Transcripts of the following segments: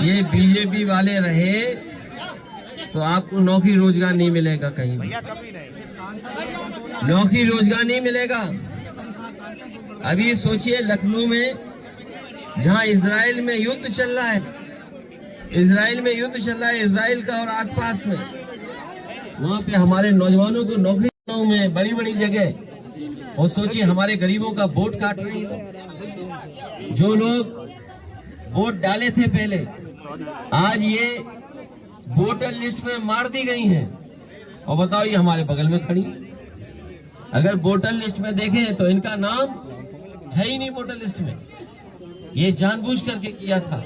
ये बीजेपी वाले रहे तो आपको नौकरी रोजगार नहीं मिलेगा, कहीं भी नौकरी रोजगार नहीं मिलेगा। अभी सोचिए लखनऊ में जहां इजराइल में युद्ध चल रहा है, इजराइल का और आसपास में, वहां पे हमारे नौजवानों को नौकरी में बड़ी बड़ी जगह, और सोचिए हमारे गरीबों का वोट काट रही है। जो लोग वोट डाले थे पहले, आज ये वोटर लिस्ट में मार दी गई हैं। और बताओ ये हमारे बगल में खड़ी, अगर वोटर लिस्ट में देखें तो इनका नाम है ही नहीं वोटर लिस्ट में। ये जानबूझ करके किया था।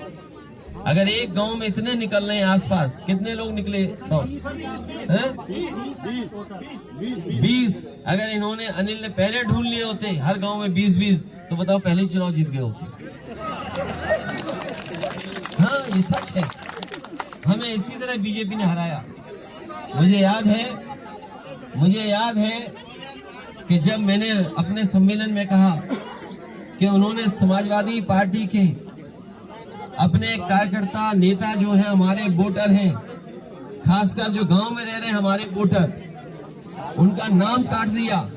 अगर एक गांव में इतने निकल रहे हैं आसपास, कितने लोग निकले तो 20। अगर इन्होंने, अनिल ने पहले ढूंढ लिए होते हर गांव में 20-20, तो बताओ पहले ही चुनाव जीत गए होते। हाँ ये सच है, हमें इसी तरह बीजेपी ने हराया। मुझे याद है कि जब मैंने अपने सम्मेलन में कहा कि उन्होंने समाजवादी पार्टी के अपने कार्यकर्ता, नेता जो है हमारे वोटर हैं, खासकर जो गांव में रह रहे हैं हमारे वोटर, उनका नाम काट दिया।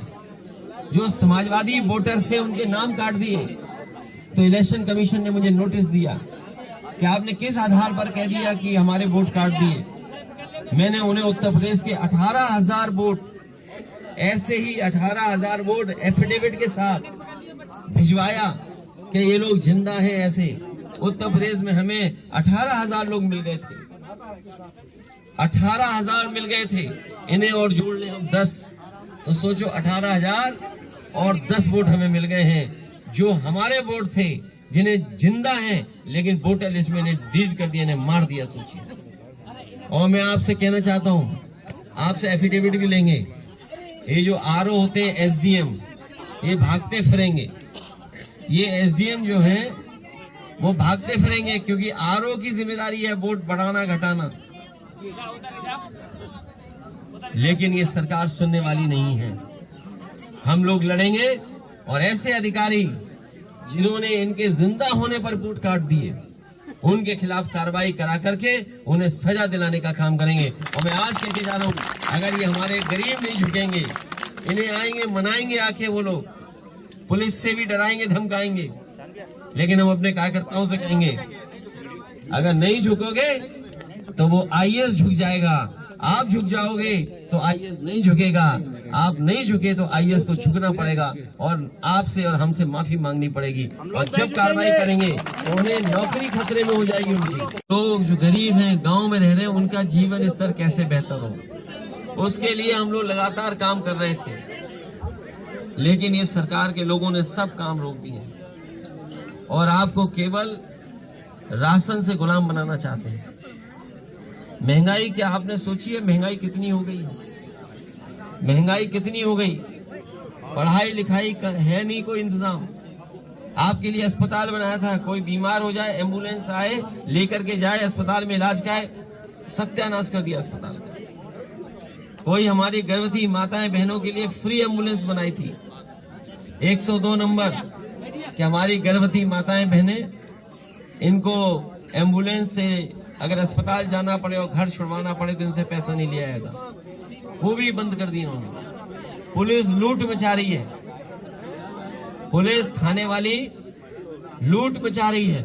जो समाजवादी वोटर थे उनके नाम काट दिए। तो इलेक्शन कमीशन ने मुझे नोटिस दिया कि आपने किस आधार पर कह दिया कि हमारे वोट काट दिए। मैंने उन्हें उत्तर प्रदेश के 18,000 वोट, ऐसे ही 18,000 वोट एफिडेविट के साथ भिजवाया कि ये लोग जिंदा हैं। ऐसे उत्तर प्रदेश में हमें 18,000 लोग मिल गए थे, 18,000 मिल गए थे। इन्हें और जोड़ ले हम 10, तो सोचो 18,000 और 10 वोट हमें मिल गए हैं, जो हमारे वोट थे, जिन्हें जिंदा हैं लेकिन वोटर लिस्ट में इन्हें डिलीट कर दिया, इन्हें मार दिया। सोचिए। और मैं आपसे कहना चाहता हूं, आपसे एफिडेविट भी लेंगे। ये जो आरओ होते हैं, एसडीएम, ये भागते फिरेंगे। ये एसडीएम जो है वो भागते फिरेंगे, क्योंकि आरओ की जिम्मेदारी है वोट बढ़ाना घटाना। लेकिन ये सरकार सुनने वाली नहीं है। हम लोग लड़ेंगे और ऐसे अधिकारी जिन्होंने इनके जिंदा होने पर वोट काट दिए, उनके खिलाफ कार्रवाई करा करके उन्हें सजा दिलाने का काम करेंगे। और मैं आज कहते जा रहा हूं, अगर ये हमारे गरीब नहीं झुकेंगे, इन्हें आएंगे मनाएंगे आके, वो लोग पुलिस से भी डराएंगे धमकाएंगे, लेकिन हम अपने कार्यकर्ताओं से कहेंगे अगर नहीं झुकोगे तो वो आईएएस झुक जाएगा। आप झुक जाओगे तो आईएएस नहीं झुकेगा, आप नहीं झुके तो आईएएस को झुकना पड़ेगा और आपसे और हमसे माफी मांगनी पड़ेगी। और जब कार्रवाई करेंगे तो उन्हें नौकरी खतरे में हो जाएगी उनकी। लोग जो गरीब हैं, गांव में रह रहे हैं, उनका जीवन स्तर कैसे बेहतर हो, उसके लिए हम लोग लगातार काम कर रहे थे। लेकिन ये सरकार के लोगों ने सब काम रोक दिए और आपको केवल राशन से गुलाम बनाना चाहते हैं। महंगाई, क्या आपने सोची है महंगाई कितनी हो गई है? महंगाई कितनी हो गई? पढ़ाई लिखाई का है नहीं कोई इंतजाम। आपके लिए अस्पताल बनाया था, कोई बीमार हो जाए एम्बुलेंस आए लेकर के जाए अस्पताल में इलाज कराए, सत्यानाश कर दिया अस्पताल का। कोई हमारी गर्भवती माताएं बहनों के लिए फ्री एम्बुलेंस बनाई थी, 102 नंबर, कि हमारी गर्भवती माताएं बहनें, इनको एम्बुलेंस से अगर अस्पताल जाना पड़े और घर छुड़वाना पड़े तो इनसे पैसा नहीं लिया जाएगा। वो भी बंद कर दी इन्होंने। पुलिस लूट मचा रही है, पुलिस थाने वाली लूट मचा रही है,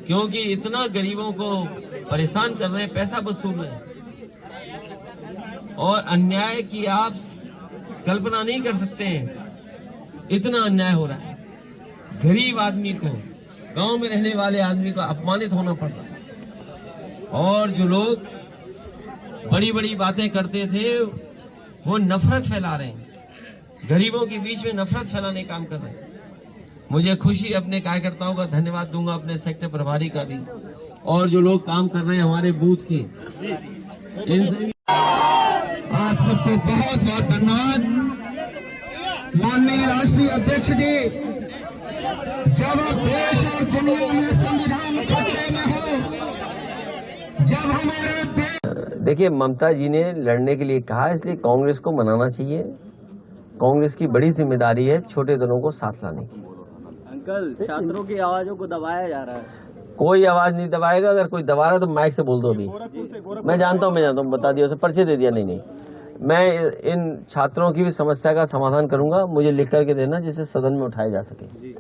क्योंकि इतना गरीबों को परेशान कर रहे हैं, पैसा वसूल रहे हैं। और अन्याय की आप कल्पना नहीं कर सकते हैं, इतना अन्याय हो रहा है। गरीब आदमी को, गांव में रहने वाले आदमी को अपमानित होना पड़ रहा है। और जो लोग बड़ी बड़ी बातें करते थे वो नफरत फैला रहे हैं, गरीबों के बीच में नफरत फैलाने काम कर रहे हैं। मुझे खुशी, अपने कार्यकर्ताओं का धन्यवाद दूंगा, अपने सेक्टर प्रभारी का भी, और जो लोग काम कर रहे हैं हमारे बूथ के, इनसे भी आप सबको बहुत बहुत धन्यवाद। माननीय राष्ट्रीय अध्यक्ष जी, जब देश और दुनिया में संविधान खतरे में हो, जब हमारे देखिए, ममता जी ने लड़ने के लिए कहा, इसलिए कांग्रेस को मनाना चाहिए। कांग्रेस की बड़ी जिम्मेदारी है छोटे दलों को साथ लाने की। अंकल, छात्रों की आवाजों को दबाया जा रहा है। कोई आवाज नहीं दबाएगा। अगर कोई दबा रहा है तो माइक से बोल दो अभी। मैं जानता हूँ, बता दिया, उसे पर्चे दे दिया। नहीं, मैं इन छात्रों की भी समस्या का समाधान करूंगा। मुझे लिख करके देना जिससे सदन में उठाया जा सके।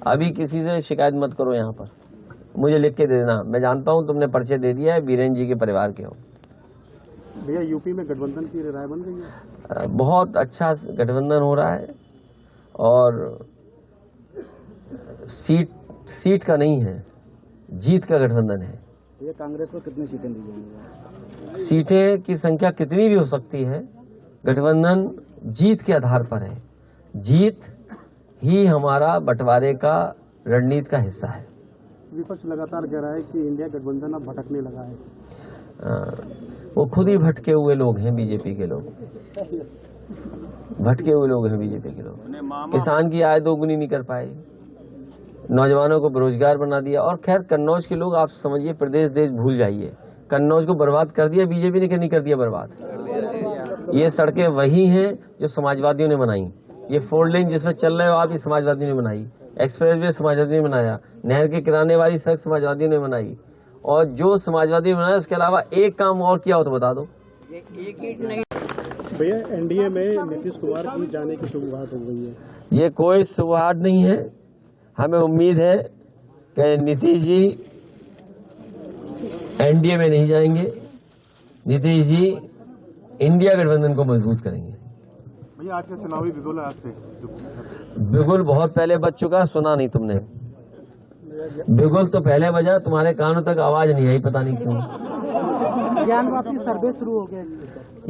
अभी किसी से शिकायत मत करो यहाँ पर, मुझे लिख के दे देना। मैं जानता हूँ तुमने पर्चे दे दिया है, बीरेन जी के परिवार के हो। भैया यूपी में गठबंधन की राय बन गई है? बहुत अच्छा गठबंधन हो रहा है और सीट का नहीं है, जीत का गठबंधन है। ये कांग्रेस को कितनी सीटें दी जाएंगी? सीटें की संख्या कितनी भी हो सकती है, गठबंधन जीत के आधार पर है। जीत ही हमारा बंटवारे का रणनीति का हिस्सा है। विपक्ष लगातार कह रहा है कि इंडिया गठबंधन अब भटकने लगा है। वो खुद ही भटके हुए लोग हैं, बीजेपी के लोग भटके हुए लोग हैं। बीजेपी के लोग किसान की आय दोगुनी नहीं कर पाए, नौजवानों को बेरोजगार बना दिया। और खैर कन्नौज के लोग आप समझिए, प्रदेश देश भूल जाइए, कन्नौज को बर्बाद कर दिया बीजेपी ने। कि नहीं कर दिया बर्बाद? ये सड़कें वही हैं जो समाजवादियों ने बनाई। ये 4 लेन जिसमें चल रहे हो आप, ये समाजवादियों ने बनाई। एक्सप्रेस वे समाजवादियों ने बनाया। नहर के किनारे वाली सड़क समाजवादियों ने बनाई। और जो समाजवादी ने बनाया उसके अलावा एक काम और किया हो तो बता दो। भैया एनडीए में नीतीश कुमार की जाने की शुरुआत हो गई है। ये कोई शुरुआत नहीं है। हमें उम्मीद है कि नीतीश जी एनडीए में नहीं जाएंगे। नीतीश जी इंडिया गठबंधन को मजबूत करेंगे। भैया आज का चुनावी बिगुल आज से? बिगुल बहुत पहले बज चुका, सुना नहीं तुमने। बिगुल तो पहले बजा, तुम्हारे कानों तक आवाज नहीं आई, पता नहीं क्यों। ज्ञान वापसी सर्वे शुरू हो गया।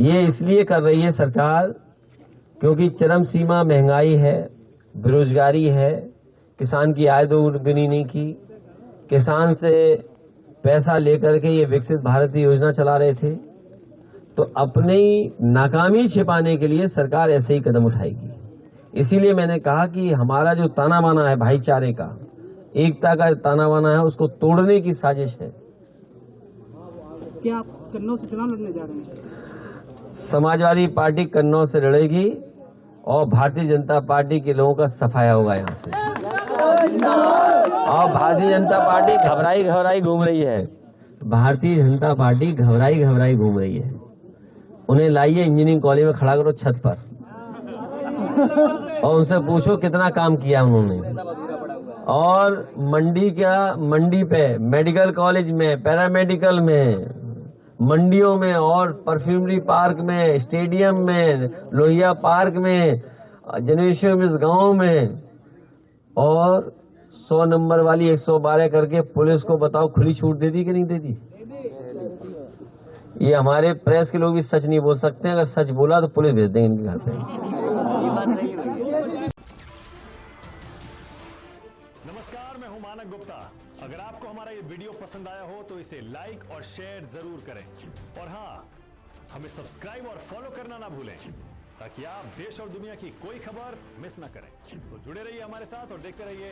ये इसलिए कर रही है सरकार क्योंकि चरम सीमा महंगाई है, बेरोजगारी है, किसान की आय दोगुनी नहीं की। किसान से पैसा लेकर के ये विकसित भारत की योजना चला रहे थे, तो अपनी नाकामी छिपाने के लिए सरकार ऐसे ही कदम उठाएगी। इसीलिए मैंने कहा कि हमारा जो ताना बाना है भाईचारे का, एकता का ताना बाना है, उसको तोड़ने की साजिश है। क्या आप कन्नौज से चुनाव लड़ने जा रहे हैं? समाजवादी पार्टी कन्नौज से लड़ेगी और भारतीय जनता पार्टी के लोगों का सफाया होगा यहाँ से। और भारतीय जनता पार्टी घबराई घूम रही है। भारतीय जनता पार्टी घबराई घूम रही है। उन्हें लाइए इंजीनियरिंग कॉलेज में खड़ा करो छत पर और उनसे पूछो कितना काम किया उन्होंने। और मंडी पे, मेडिकल कॉलेज में, पैरामेडिकल में, मंडियों में और परफ्यूमरी पार्क में, स्टेडियम में, लोहिया पार्क में, जनरेशन में, गांव में। और 100 नंबर वाली 112 करके पुलिस को बताओ खुली छूट दे दी कि नहीं दे दी? ये हमारे प्रेस के लोग भी सच नहीं बोल सकते। अगर सच बोला तो पुलिस भेज देंगे इनके घर पे। नमस्कार, मैं हूं मानक गुप्ता। अगर आपको हमारा ये वीडियो पसंद आया हो तो इसे लाइक और शेयर जरूर करें। और हाँ, हमें सब्सक्राइब और फॉलो करना ना भूलें ताकि आप देश और दुनिया की कोई खबर मिस ना करें। तो जुड़े रहिए हमारे साथ और देखते रहिए